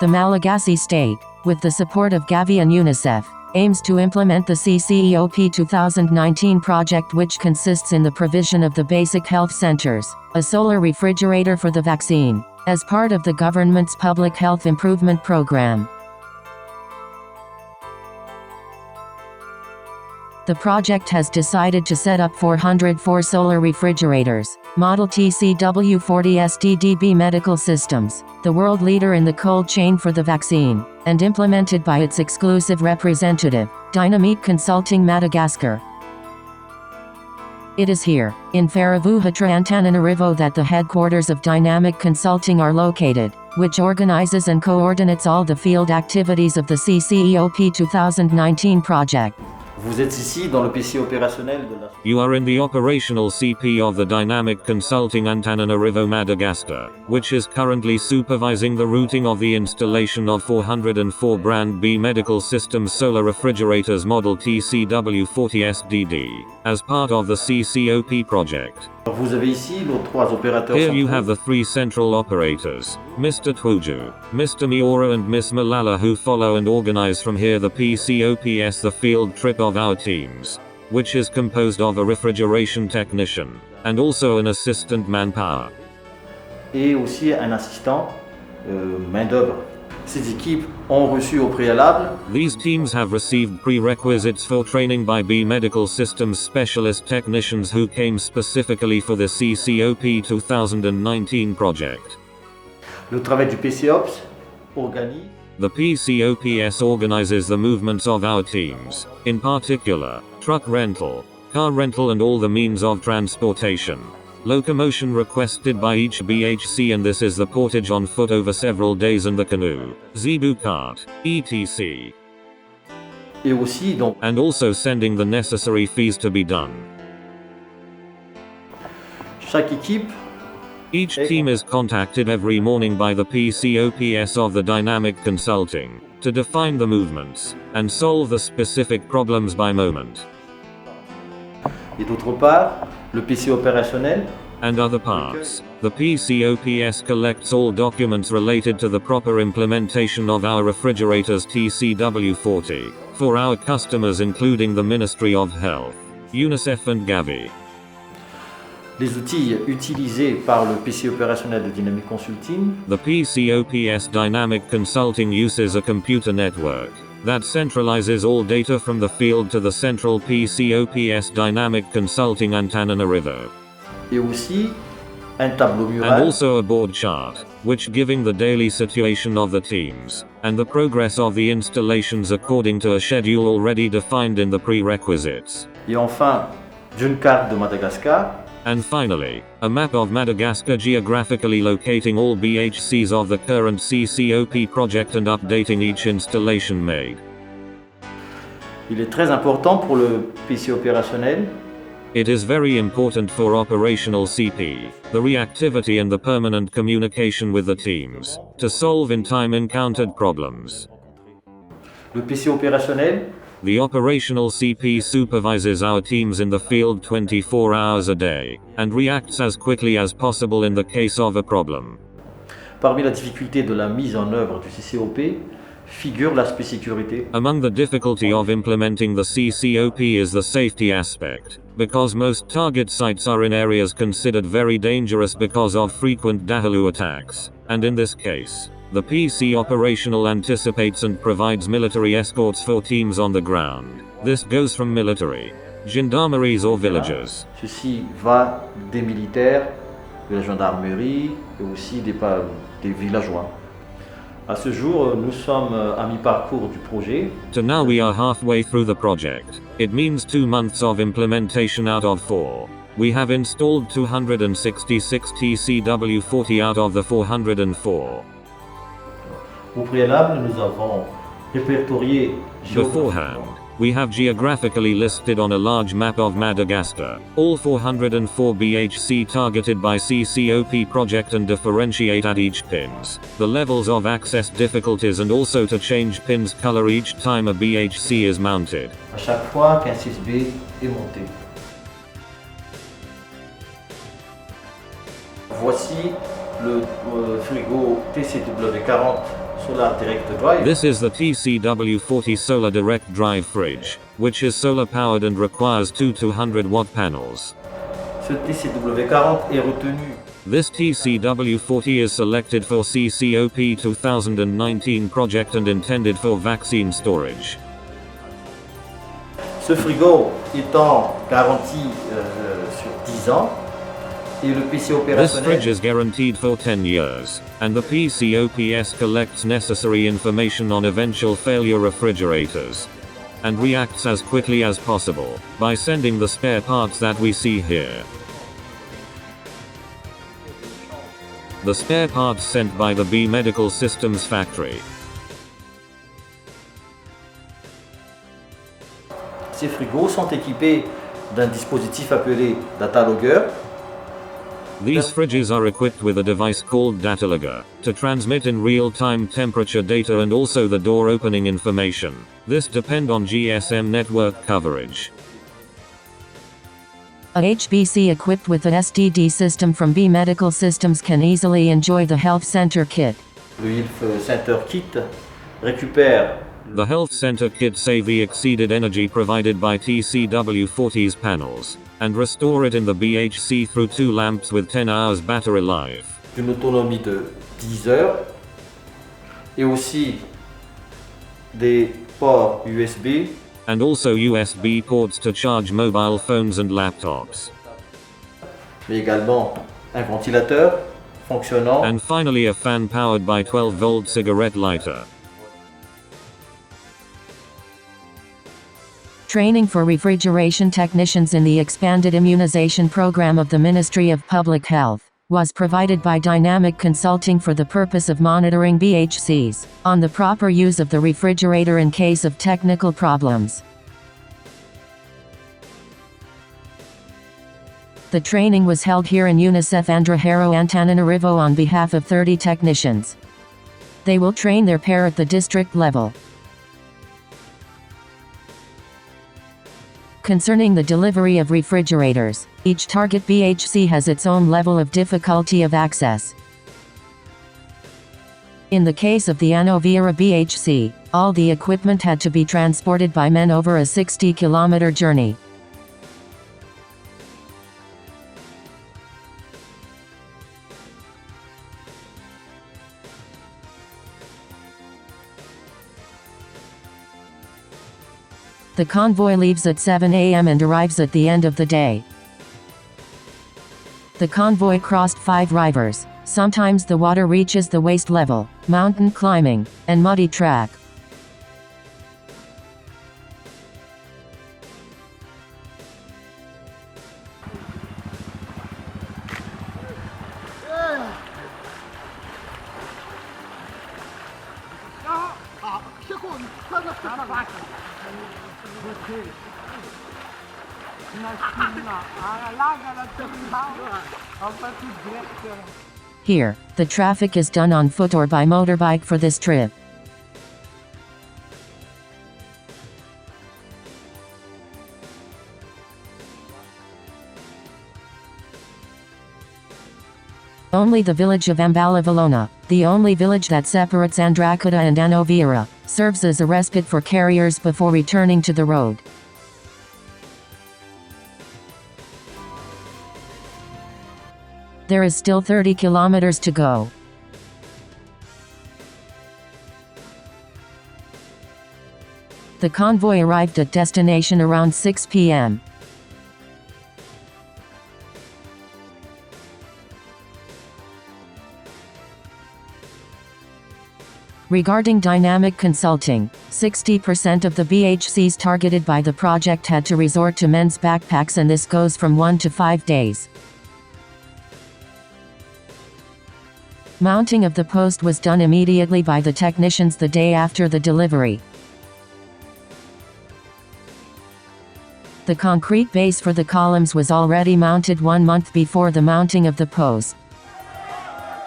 The Malagasy state, with the support of GAVI and UNICEF, aims to implement the CCEOP 2019 project, which consists in the provision of the basic health centers, a solar refrigerator for the vaccine, as part of the government's public health improvement program. The project has decided to set up 404 solar refrigerators, model TCW40 SDDB Medical Systems, the world leader in the cold chain for the vaccine, and implemented by its exclusive representative, Dynamique Consulting Madagascar. It is here, in Faravuhatra, Antananarivo, that the headquarters of Dynamic Consulting are located, which organizes and coordinates all the field activities of the CCEOP 2019 project. Vous êtes ici dans le PC opérationnel de la... You are in the operational CP of the Dynamic Consulting Antananarivo, Madagascar, which is currently supervising the routing of the installation of 404 Brand B Medical Systems solar refrigerators model TCW40 SDD, as part of the CCOP project. Vous avez ici nos trois opérateurs. Here you have the three central operators, Mr. Twoju, Mr. Miora and Miss Malala, who follow and organize from here the PCOPS, the field trip of our teams, which is composed of a refrigeration technician, and also an assistant manpower. Et aussi un assistant main-d'œuvre. Ces équipes ont reçu au préalable. These teams have received prerequisites for training by B Medical Systems specialist technicians who came specifically for the CCOP 2019 project. Le travail du PCOPS organise. The PCOPS organizes the movements of our teams, in particular, truck rental, car rental and all the means of transportation. Locomotion requested by each BHC, and this is the portage on foot over several days and the canoe, zebu cart, etc. Et aussi donc, and also sending the necessary fees to be done. Chaque équipe. Each team is contacted every morning by the PCOPS of the Dynamic Consulting, to define the movements, and solve the specific problems by moment. Et d'autre part, le PC opérationnel. And other parts, the PCOPS collects all documents related to the proper implementation of our refrigerators TCW40, for our customers including the Ministry of Health, UNICEF and GAVI. Les outils utilisés par le PC opérationnel de Dynamic Consulting. The PCOPS Dynamic Consulting uses a computer network that centralizes all data from the field to the central PCOPS Dynamic Consulting Antananarivo. Et aussi un tableau mural. And also a board chart, which giving the daily situation of the teams, and the progress of the installations according to a schedule already defined in the prerequisites. Et enfin, d'une carte de Madagascar. And finally, a map of Madagascar geographically locating all BHCs of the current CCOP project and updating each installation made. Il est très important pour le PC opérationnel. It is very important for operational CP, the reactivity and the permanent communication with the teams, to solve in time encountered problems. Le PC opérationnel. The operational CP supervises our teams in the field 24 hours a day, and reacts as quickly as possible in the case of a problem. Parmi la difficulté de la mise en œuvre du CCOP figure l'aspect sécurité. Among the difficulty of implementing the CCOP is the safety aspect, because most target sites are in areas considered very dangerous because of frequent Dahulu attacks, and in this case, the PC operational anticipates and provides military escorts for teams on the ground. This goes from military, gendarmeries or villagers. Ceci va des militaires, de la gendarmerie et aussi des villageois. À ce jour, nous sommes à mi-parcours du projet. To now we are halfway through the project. It means 2 months of implementation out of 4. We have installed 266 TCW40 out of the 404. Au préalable, nous avons répertorié beforehand, we have geographically listed on a large map of Madagascar all 404 BHC targeted by CCOP project and differentiate at each pins the levels of access difficulties and also to change pins color each time a BHC is mounted. À chaque fois qu'un 6B est monté. Voici le frigo TCW40 Solar Direct Drive. This is the TCW40 Solar Direct Drive fridge, which is solar powered and requires two 200-watt panels. Ce TCW40 est retenu. This TCW40 is selected for CCOP 2019 project and intended for vaccine storage. Ce frigo étant garanti sur 10 ans et le PC This fridge opérationnel is guaranteed for 10 years, and the PCOPS collects necessary information on eventual failure refrigerators and reacts as quickly as possible by sending the spare parts that we see here. The spare parts sent by the B Medical Systems factory. Ces frigos sont équipés d'un dispositif appelé Data Logger. These fridges are equipped with a device called Datalogger to transmit in real-time temperature data and also the door opening information. This depend on GSM network coverage. A HBC equipped with an STD system from B Medical Systems can easily enjoy the Health Center Kit. Le Health Center Kit récupère The Health Center Kit save the exceeded energy provided by TCW40's panels, and restore it in the BHC through 2 lamps with 10 hours battery life. une autonomie de 10 heures et aussi des ports USB, And also USB ports to charge mobile phones and laptops. mais également un ventilateur fonctionnant And finally a fan powered by 12-volt cigarette lighter. Training for refrigeration technicians in the expanded immunization program of the Ministry of Public Health was provided by Dynamic Consulting for the purpose of monitoring BHCs on the proper use of the refrigerator in case of technical problems. The training was held here in UNICEF Andrahero Antananarivo on behalf of 30 technicians. They will train their pair at the district level. Concerning the delivery of refrigerators, each target BHC has its own level of difficulty of access. In the case of the Anovira BHC, all the equipment had to be transported by men over a 60-kilometer journey. The convoy leaves at 7 a.m. and arrives at the end of the day. The convoy crossed 5 rivers. Sometimes the water reaches the waist level, mountain climbing, and muddy track. Here, the traffic is done on foot or by motorbike for this trip. Only the village of Ambalavalona, the only village that separates Andrakota and Anovira, serves as a respite for carriers before returning to the road. There is still 30 kilometers to go. The convoy arrived at destination around 6 p.m. Regarding dynamic consulting, 60% of the BHCs targeted by the project had to resort to men's backpacks, and this goes from 1 to 5 days. Mounting of the post was done immediately by the technicians the day after the delivery. The concrete base for the columns was already mounted 1 month before the mounting of the post.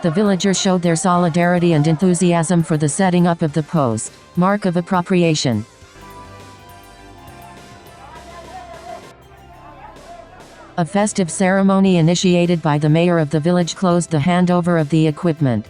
The villagers showed their solidarity and enthusiasm for the setting up of the post, mark of appropriation. A festive ceremony initiated by the mayor of the village closed the handover of the equipment.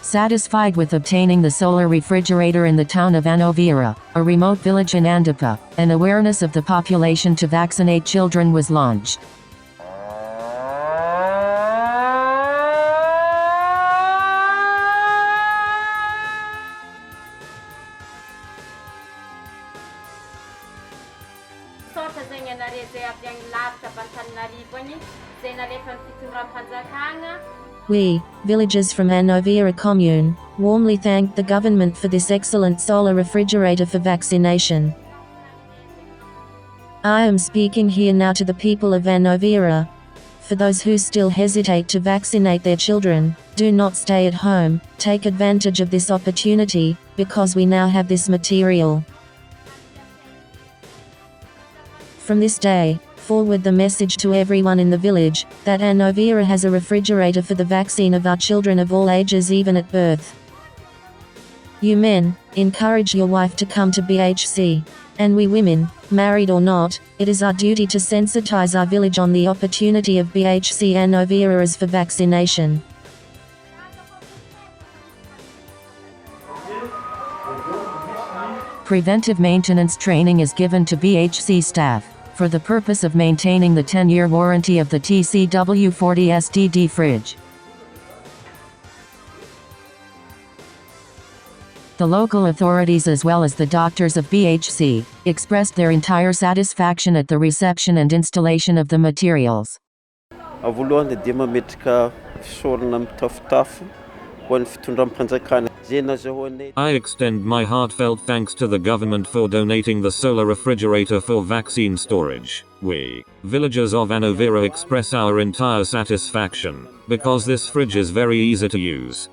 Satisfied with obtaining the solar refrigerator in the town of Anovira, a remote village in Andapa, an awareness of the population to vaccinate children was launched. We, villagers from Anovira commune, warmly thank the government for this excellent solar refrigerator for vaccination. I am speaking here now to the people of Anovira. For those who still hesitate to vaccinate their children, do not stay at home, take advantage of this opportunity, because we now have this material. From this day, forward the message to everyone in the village, that Anovira has a refrigerator for the vaccine of our children of all ages even at birth. You men, encourage your wife to come to BHC. And we women, married or not, it is our duty to sensitize our village on the opportunity of BHC Anovira as for vaccination. Preventive maintenance training is given to BHC staff, for the purpose of maintaining the 10-year warranty of the TCW40 STD fridge. The local authorities as well as the doctors of BHC expressed their entire satisfaction at the reception and installation of the materials. I extend my heartfelt thanks to the government for donating the solar refrigerator for vaccine storage. We, villagers of Anovira, express our entire satisfaction, because this fridge is very easy to use.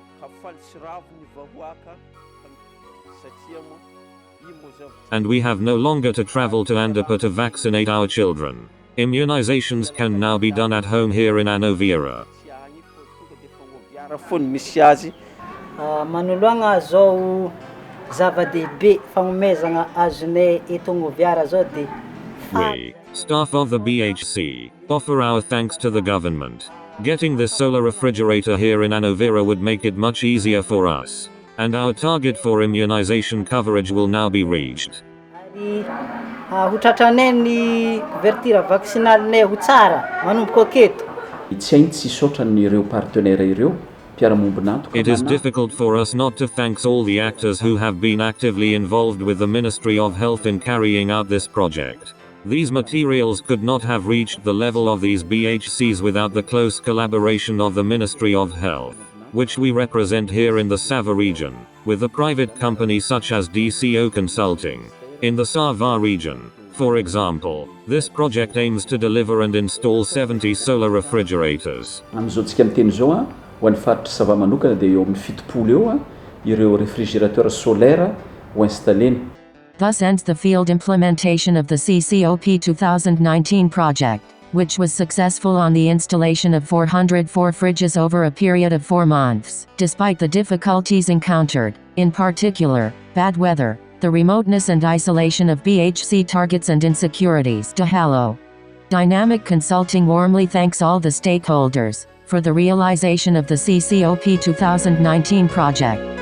And we have no longer to travel to Andapa to vaccinate our children. Immunizations can now be done at home here in Anovira. Manoloagna zao zava-dehibe fagnomezagna azonay eto Anovira zao de We, staff of the BHC, offer our thanks to the government. Getting this solar refrigerator here in Anovira would make it much easier for us. And our target for immunization coverage will now be reached. Hotratranay ny couverture vaccinale ho tsara manomboka aketo. It is difficult for us not to thank all the actors who have been actively involved with the Ministry of Health in carrying out this project. These materials could not have reached the level of these BHCs without the close collaboration of the Ministry of Health, which we represent here in the Sava region, with the private companies such as DCO Consulting. In the Sava region, for example, this project aims to deliver and install 70 solar refrigerators. Thus ends the field implementation of the CCOP 2019 project, which was successful on the installation of 404 fridges over a period of 4 months. Despite the difficulties encountered, in particular, bad weather, the remoteness and isolation of BHC targets and insecurities. Dahalo. Dynamic Consulting warmly thanks all the stakeholders for the realization of the CCOP 2019 project.